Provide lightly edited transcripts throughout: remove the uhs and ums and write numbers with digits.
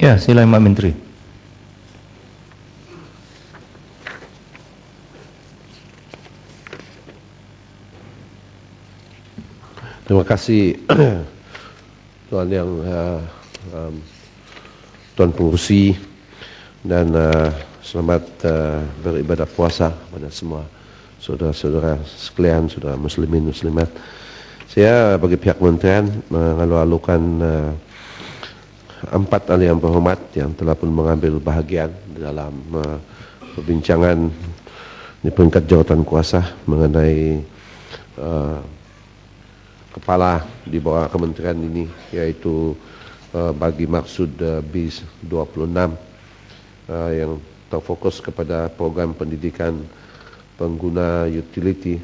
Ya, silakan Pak Menteri. Terima kasih Tuan Tuan Pengurusi, dan selamat beribadah puasa pada semua saudara-saudara sekalian, saudara muslimin muslimat. Saya bagi pihak kementerian mengalu-alukan 4 ahli yang berhormat yang telah pun mengambil bahagian dalam perbincangan di peringkat jawatan kuasa mengenai kepala di bawah kementerian ini, yaitu bagi maksud BIS 26 yang terfokus kepada program pendidikan pengguna utility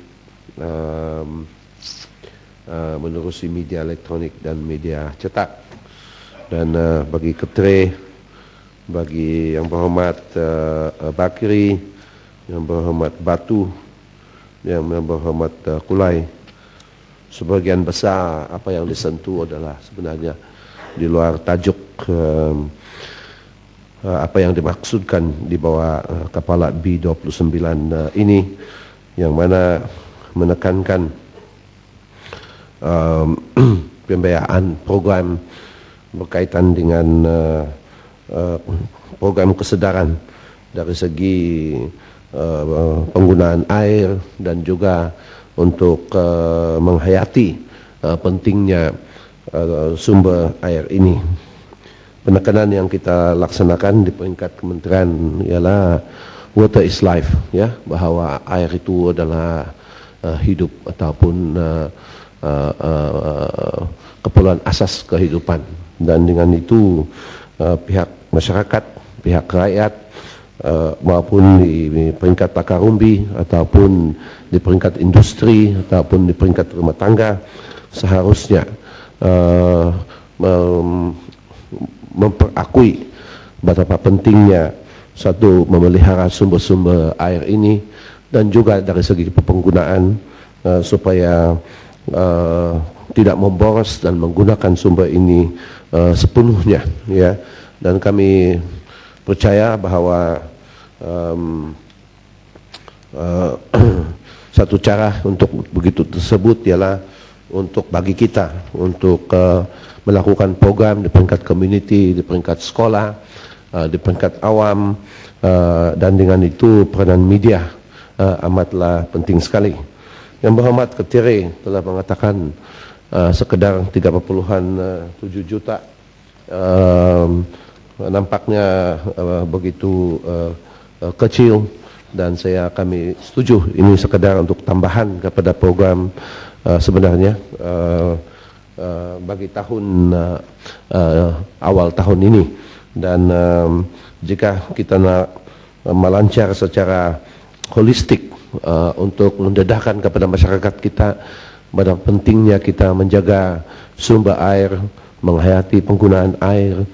menerusi media elektronik dan media cetak. Dan bagi Ketre, bagi yang berhormat Bakri, yang berhormat Batu, yang berhormat Kulai, sebagian besar apa yang disentuh adalah sebenarnya di luar tajuk apa yang dimaksudkan di bawah kepala B29 ini, yang mana menekankan pembiayaan program berkaitan dengan program kesedaran dari segi penggunaan air dan juga untuk menghayati pentingnya sumber air ini. Penekanan yang kita laksanakan di peringkat kementerian ialah water is life, ya, bahwa air itu adalah hidup ataupun keperluan asas kehidupan. Dan dengan itu pihak masyarakat, pihak rakyat, maupun di peringkat takar umbi ataupun di peringkat industri ataupun di peringkat rumah tangga seharusnya memperakui betapa pentingnya satu memelihara sumber-sumber air ini, dan juga dari segi penggunaan supaya tidak memboros dan menggunakan sumber ini sepenuhnya, ya. Dan kami percaya bahwa satu cara untuk begitu tersebut ialah untuk bagi kita untuk melakukan program di peringkat community, di peringkat sekolah, di peringkat awam, dan dengan itu peranan media amatlah penting sekali. Yang berhormat Ketere telah mengatakan sekedar 3,7 juta nampaknya begitu kecil, dan kami setuju ini sekedar untuk tambahan kepada program sebenarnya bagi tahun awal tahun ini. Dan jika kita nak melancar secara holistik untuk mendedahkan kepada masyarakat kita pada pentingnya kita menjaga sumber air, menghayati penggunaan air,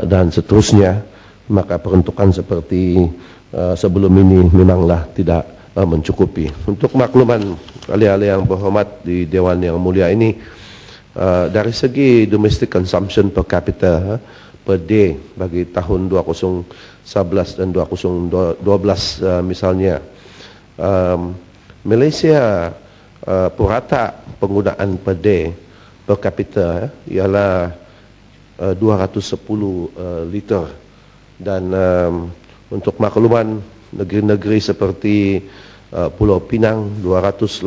dan seterusnya, maka peruntukan seperti sebelum ini memanglah tidak mencukupi. Untuk makluman ahli-ahli yang berhormat di Dewan yang mulia ini, dari segi domestic consumption per capita per day bagi tahun 2011 dan 2012 misalnya, Malaysia purata penggunaan per day per capita ialah 210 liter. Dan untuk makluman, negeri-negeri seperti Pulau Pinang 285,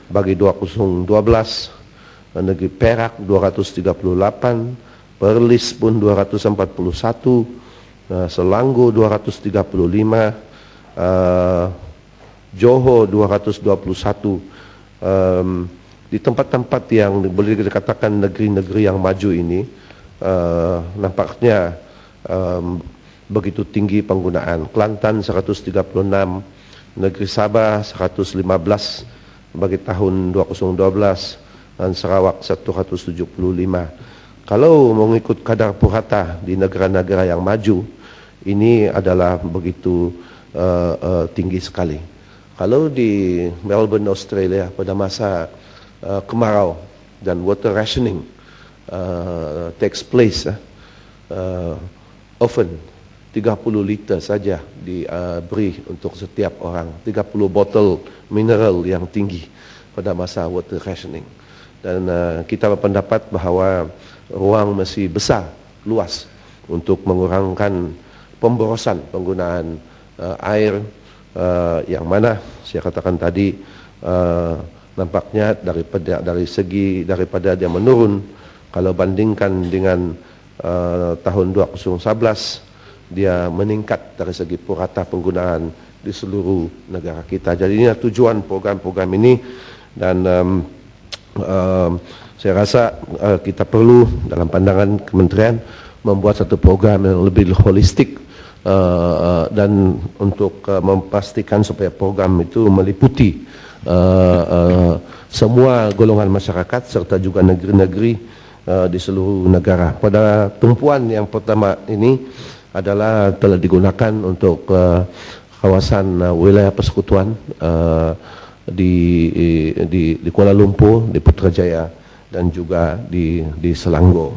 bagi 2012, negeri Perak 238, Perlis pun 241, Selangor 235, Johor 221. Di tempat-tempat yang boleh dikatakan negeri-negeri yang maju ini, nampaknya begitu tinggi penggunaan. Kelantan 136, negeri Sabah 115 bagi tahun 2012, dan Sarawak 175. Kalau mengikut kadar purata di negara-negara yang maju, ini adalah begitu tinggi sekali. Kalau di Melbourne, Australia, pada masa kemarau dan water rationing, takes place often 30 liter saja diberi untuk setiap orang, 30 botol mineral yang tinggi pada masa water rationing. Dan kita berpendapat bahawa ruang masih besar, luas untuk mengurangkan pemborosan penggunaan air yang mana saya katakan tadi nampaknya daripada dia menurun kalau bandingkan dengan tahun 2011 dia meningkat dari segi purata penggunaan di seluruh negara kita. Jadi ini tujuan program-program ini, dan saya rasa kita perlu dalam pandangan kementerian membuat satu program yang lebih holistik dan untuk memastikan supaya program itu meliputi semua golongan masyarakat serta juga negeri-negeri di seluruh negara. Pada tumpuan yang pertama ini adalah telah digunakan untuk kawasan wilayah persekutuan di Kuala Lumpur, di Putrajaya dan juga di Selangor.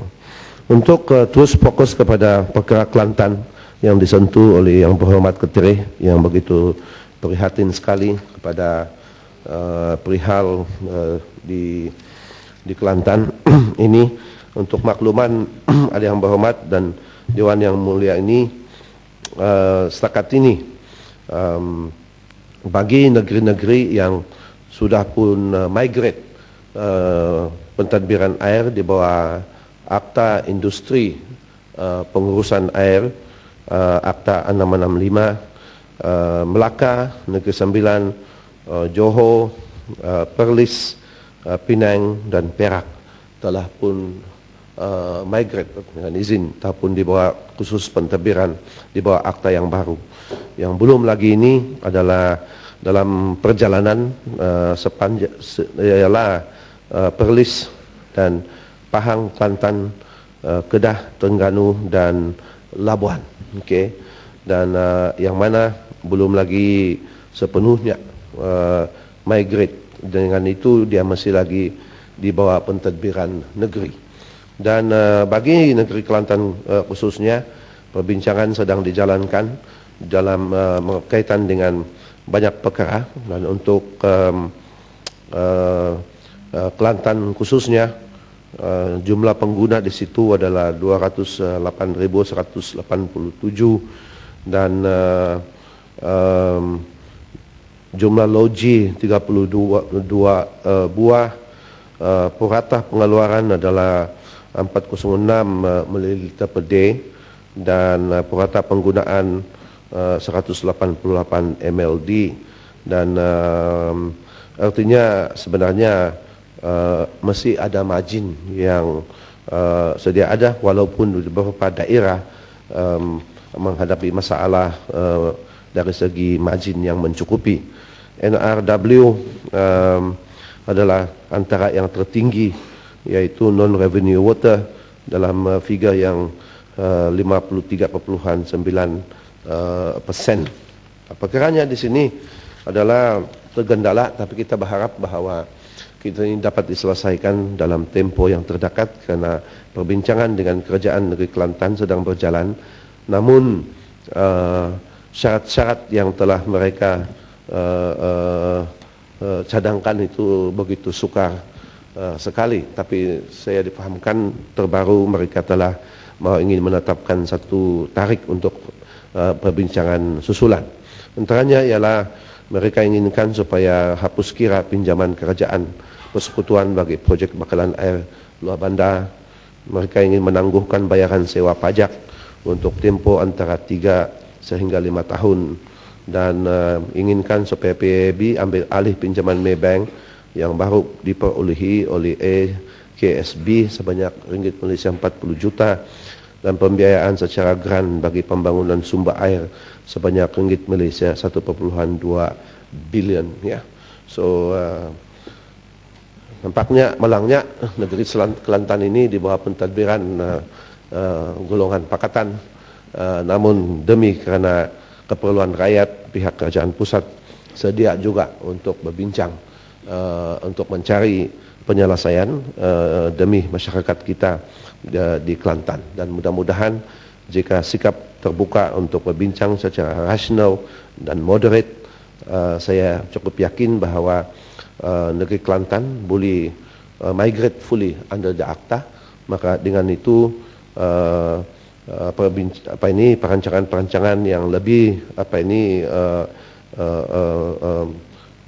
Untuk terus fokus kepada perkara Kelantan yang disentuh oleh Yang Berhormat Ketereh yang begitu prihatin sekali kepada perihal di Kelantan ini, untuk makluman ada Yang Berhormat dan Dewan Yang Mulia ini, setakat ini bagi negeri-negeri yang sudah pun migrate pentadbiran air di bawah Akta Industri Pengurusan Air Akta 665, Melaka, Negeri Sembilan, Johor, Perlis, Penang dan Perak telah pun migrate dengan izin ataupun di bawah khusus pentadbiran di bawah akta yang baru. Yang belum lagi ini adalah dalam perjalanan ialah Perlis dan Pahang, Kelantan, Kedah, Terengganu dan Labuan. Okey. Dan yang mana belum lagi sepenuhnya migrate. Dengan itu dia masih lagi di bawah pentadbiran negeri. Dan bagi negeri Kelantan khususnya, perbincangan sedang dijalankan dalam berkaitan dengan banyak perkara, dan untuk Kelantan khususnya jumlah pengguna di situ adalah 208.187 dan jumlah loji 32 buah, purata pengeluaran adalah 406 ml per day dan purata penggunaan 188 mld, dan artinya sebenarnya masih ada margin yang sedia ada, walaupun di beberapa daerah menghadapi masalah dari segi margin yang mencukupi. NRW adalah antara yang tertinggi, yaitu non-revenue water dalam figure yang 53.9%. Perkaranya di sini adalah tergendala, tapi kita berharap bahawa kita ini dapat diselesaikan dalam tempo yang terdekat kerana perbincangan dengan Kerajaan Negeri Kelantan sedang berjalan. Namun syarat-syarat yang telah mereka cadangkan itu begitu sukar sekali, tapi saya difahamkan terbaru mereka telah ingin menetapkan satu tarikh untuk perbincangan susulan. Antaranya ialah mereka inginkan supaya hapus kira pinjaman kerajaan persekutuan bagi projek bakalan air luar bandar. Mereka ingin menangguhkan bayaran sewa pajak untuk tempoh antara 3 sehingga 5 tahun, dan inginkan supaya PAB ambil alih pinjaman Maybank yang baru diperolehi oleh KSB sebanyak ringgit Malaysia 40 juta dan pembiayaan secara grant bagi pembangunan sumber air sebanyak ringgit Malaysia 1.2 bilion, ya. So nampaknya malangnya negeri Kelantan ini di bawah pentadbiran golongan pakatan, namun demi kerana keperluan rakyat, pihak kerajaan pusat sedia juga untuk berbincang untuk mencari penyelesaian demi masyarakat kita di Kelantan. Dan mudah-mudahan jika sikap terbuka untuk berbincang secara rasional dan moderate, saya cukup yakin bahawa negeri Kelantan boleh migrate fully under the ACTA. Maka dengan itu perancangan-perancangan yang lebih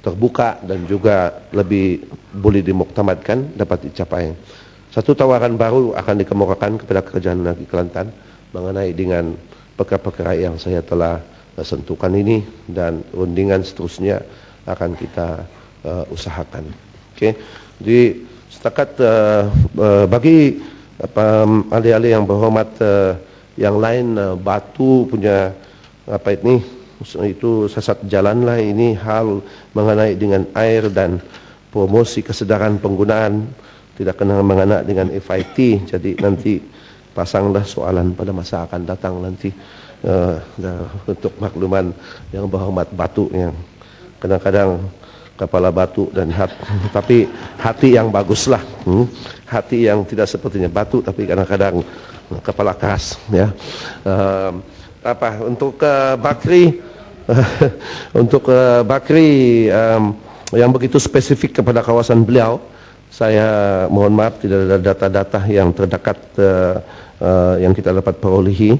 terbuka dan juga lebih boleh dimuktamadkan dapat dicapai. Satu tawaran baru akan dikemukakan kepada kerajaan negeri Kelantan mengenai dengan perkara-perkara yang saya telah sentuhkan ini, dan rundingan seterusnya akan kita usahakan. Okey. Jadi setakat bagi ahli-ahli yang berhormat yang lain, batu punya itu sesat jalan lah, ini hal mengenai dengan air dan promosi kesedaran penggunaan, tidak kena mengena dengan FIT. Jadi nanti pasanglah soalan pada masa akan datang nanti untuk makluman yang berhormat batu yang kadang-kadang kepala batu dan tapi hati yang baguslah, hati yang tidak sepertinya batu tapi kadang-kadang kepala keras, ya. Untuk Bakri untuk Bakri yang begitu spesifik kepada kawasan beliau, saya mohon maaf tidak ada data-data yang terdekat yang kita dapat perolehi.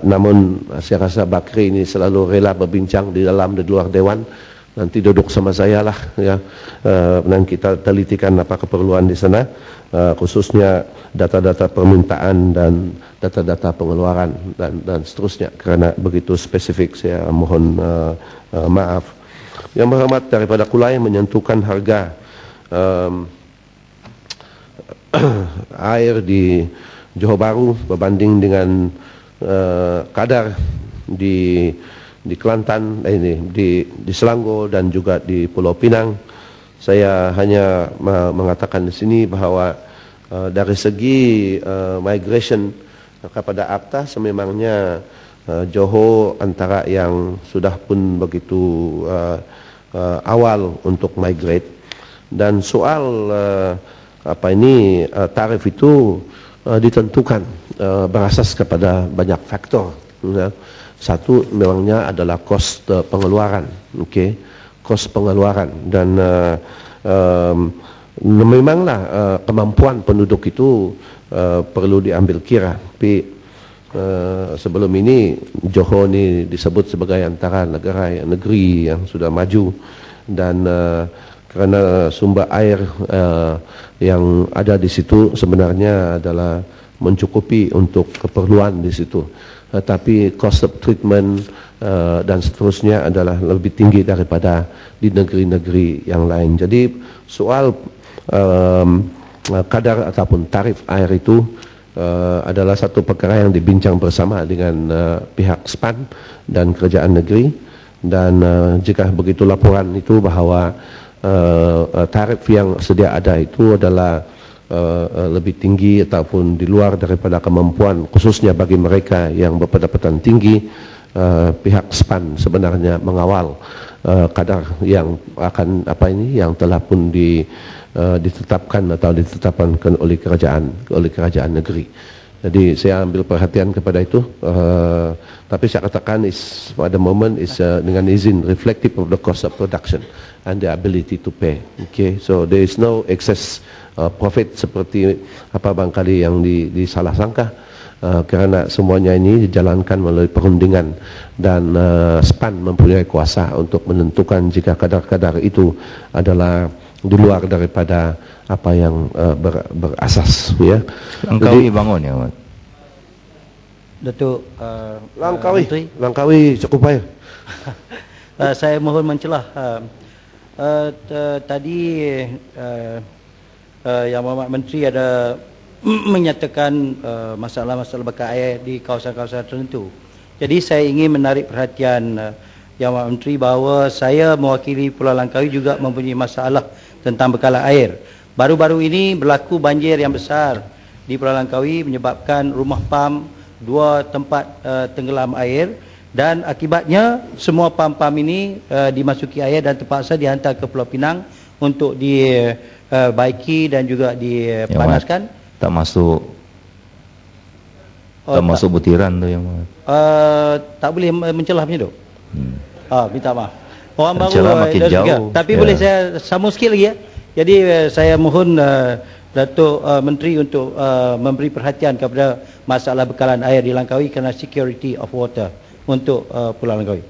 Namun saya rasa Bakri ini selalu rela berbincang di dalam dan di luar dewan. Nanti duduk sama saya lah, ya, dan kita telitikan apa keperluan di sana, khususnya data-data permintaan dan data-data pengeluaran dan seterusnya. Kerana begitu spesifik, saya mohon maaf. Yang berhormat daripada Kulai menyentuhkan harga air di Johor Bahru berbanding dengan kadar di Kelantan, di Selangor dan juga di Pulau Pinang. Saya hanya mengatakan di sini bahawa dari segi migration kepada ACTA, sememangnya Johor antara yang sudah pun begitu awal untuk migrate. Dan soal tarif itu ditentukan berasas kepada banyak faktor, ya. Satu memangnya adalah kos pengeluaran, okey, kos pengeluaran, dan memanglah kemampuan penduduk itu perlu diambil kira. Tapi sebelum ini Johor ni disebut sebagai antara negeri yang sudah maju, dan kerana sumber air yang ada di situ sebenarnya adalah mencukupi untuk keperluan di situ. Tapi cost of treatment dan seterusnya adalah lebih tinggi daripada di negeri-negeri yang lain. Jadi soal kadar ataupun tarif air itu adalah satu perkara yang dibincang bersama dengan pihak SPAN dan kerajaan negeri. Dan jika begitu laporan itu bahawa tarif yang sedia ada itu adalah lebih tinggi ataupun di luar daripada kemampuan, khususnya bagi mereka yang berpendapatan tinggi, pihak SPAN sebenarnya mengawal kadar yang akan yang telah pun ditetapkan atau ditetapkan oleh kerajaan negeri. Jadi saya ambil perhatian kepada itu, tapi saya katakan is pada moment is dengan izin reflective of the cost of production and the ability to pay. Okay, so there is no excess profit seperti apa barangkali yang disalah sangka, kerana semuanya ini dijalankan melalui perundingan, dan SPAN mempunyai kuasa untuk menentukan jika kadar-kadar itu adalah di luar daripada apa yang berasas, ya. Langkawi bangun, ya, Mat. Datuk Langkawi cukup baik. Saya mohon mencelah. Tadi Yang Mohd Menteri ada menyatakan masalah-masalah bekas air di kawasan-kawasan tertentu. Jadi saya ingin menarik perhatian Yang Mohd Menteri bahawa saya mewakili Pulau Langkawi juga mempunyai masalah tentang bekalan air. Baru-baru ini berlaku banjir yang besar di Pulau Langkawi menyebabkan rumah pam 2 tempat tenggelam air, dan akibatnya semua pam-pam ini dimasuki air dan terpaksa dihantar ke Pulau Pinang untuk baiki dan juga dipanaskan. Tak masuk Oh, tak masuk butiran tu yang tak boleh mencelah macam tu. Minta maaf. Orang baru Mencelah makin dah jauh. juga. Tapi boleh saya sambung sikit lagi ya. Jadi saya mohon Datuk Menteri untuk memberi perhatian kepada masalah bekalan air di Langkawi kerana security of water untuk Pulau Langkawi.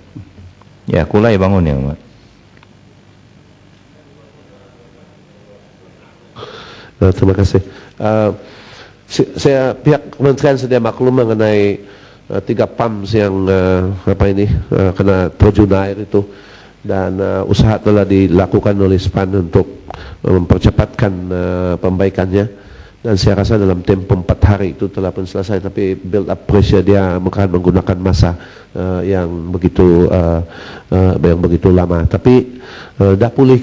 ya Kulai bangun ya Mat. Terima kasih. Saya pihak kementerian sedia maklum mengenai 3 pumps yang kena terjun air itu, dan usaha telah dilakukan oleh SPAN untuk mempercepatkan pembaikannya, dan saya rasa dalam tempoh 4 hari itu telah pun selesai. Tapi build up pressure dia akan menggunakan masa yang begitu lama. Tapi dah pulih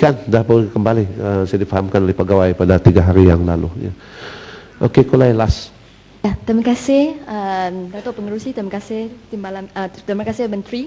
kembali. Saya difahamkan oleh pegawai pada 3 hari yang lalu ya. Okey, Kulai last. Ya, terima kasih Datuk Pengerusi, terima kasih terima kasih Menteri.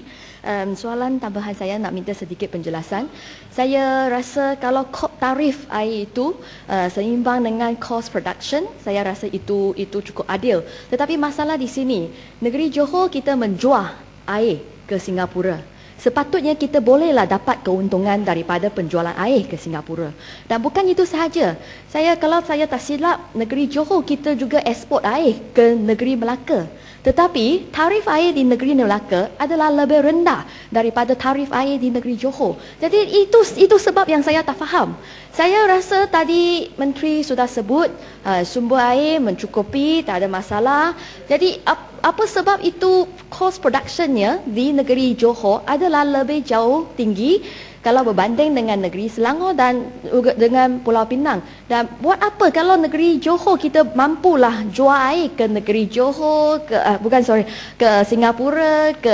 Soalan tambahan saya nak minta sedikit penjelasan. Saya rasa kalau tarif air itu seimbang dengan cost production, saya rasa itu cukup adil. Tetapi masalah di sini, negeri Johor kita menjual air ke Singapura. Sepatutnya kita bolehlah dapat keuntungan daripada penjualan air ke Singapura. Dan bukan itu sahaja. Kalau saya tak silap, negeri Johor kita juga ekspor air ke negeri Melaka. Tetapi tarif air di negeri Melaka adalah lebih rendah daripada tarif air di negeri Johor. Jadi itu sebab yang saya tak faham. Saya rasa tadi Menteri sudah sebut sumber air mencukupi, tak ada masalah. Jadi apa sebab itu cost productionnya di negeri Johor adalah lebih jauh tinggi kalau berbanding dengan negeri Selangor dan dengan Pulau Pinang. Dan buat apa kalau negeri Johor kita mampulah jual air ke negeri Johor, ke Singapura, ke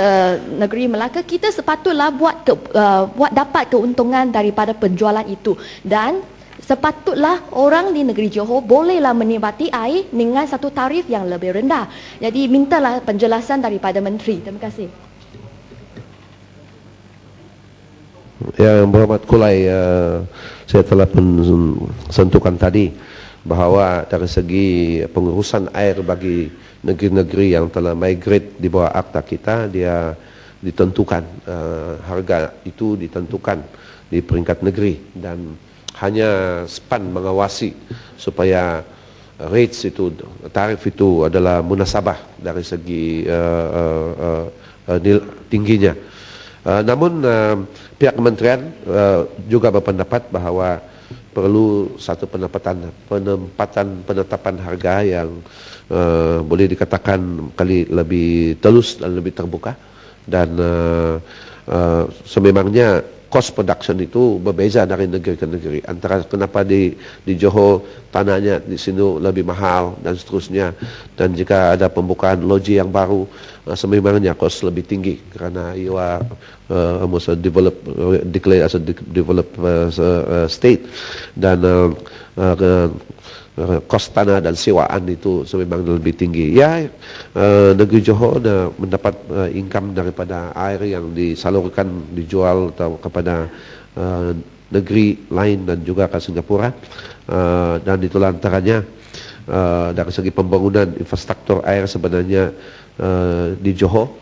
negeri Melaka, kita sepatutlah buat dapat keuntungan daripada penjualan itu. Dan sepatutlah orang di negeri Johor bolehlah menikmati air dengan satu tarif yang lebih rendah. Jadi mintalah penjelasan daripada Menteri. Terima kasih. Yang berhormat Kulai, saya telah pun sentuhkan tadi bahawa dari segi pengurusan air bagi negeri-negeri yang telah migrate di bawah akta kita, dia ditentukan, harga itu ditentukan di peringkat negeri, dan hanya SPAN mengawasi supaya rates itu, tarif itu adalah munasabah dari segi tingginya. Namun pihak kementerian juga berpendapat bahawa perlu satu penetapan harga yang boleh dikatakan kali lebih telus dan lebih terbuka, dan sememangnya cost production itu berbeza dari negeri ke negeri. Antara kenapa di Johor tanahnya di sini lebih mahal dan seterusnya, dan jika ada pembukaan loji yang baru, sememangnya cost lebih tinggi kerana you are almost declared as a developed state, dan kos tanah dan sewaan itu memang lebih tinggi. Ya, negeri Johor mendapat income daripada air yang disalurkan, dijual atau kepada negeri lain dan juga ke Singapura, dan itulah antaranya dari segi pembangunan infrastruktur air sebenarnya di Johor,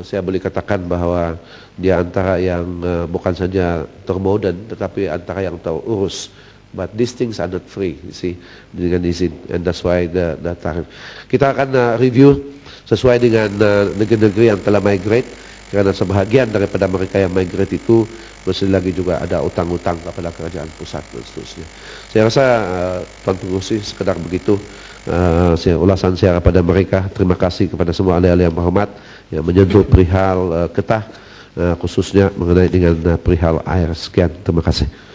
saya boleh katakan bahawa dia antara yang bukan saja termoden tetapi antara yang terurus. But these things are not free, you see, dengan izin, and that's why the tarif. Kita akan review sesuai dengan negeri-negeri yang telah migrate, kerana sebahagian daripada mereka yang migrate itu masih lagi juga ada utang-utang kepada kerajaan pusat dan seterusnya. Saya rasa Tuan Pengerusi sekedar begitu ulasan saya kepada mereka. Terima kasih kepada semua ahli-ahli yang berhormat yang menyentuh perihal Kedah, khususnya mengenai dengan perihal air. Sekian, terima kasih.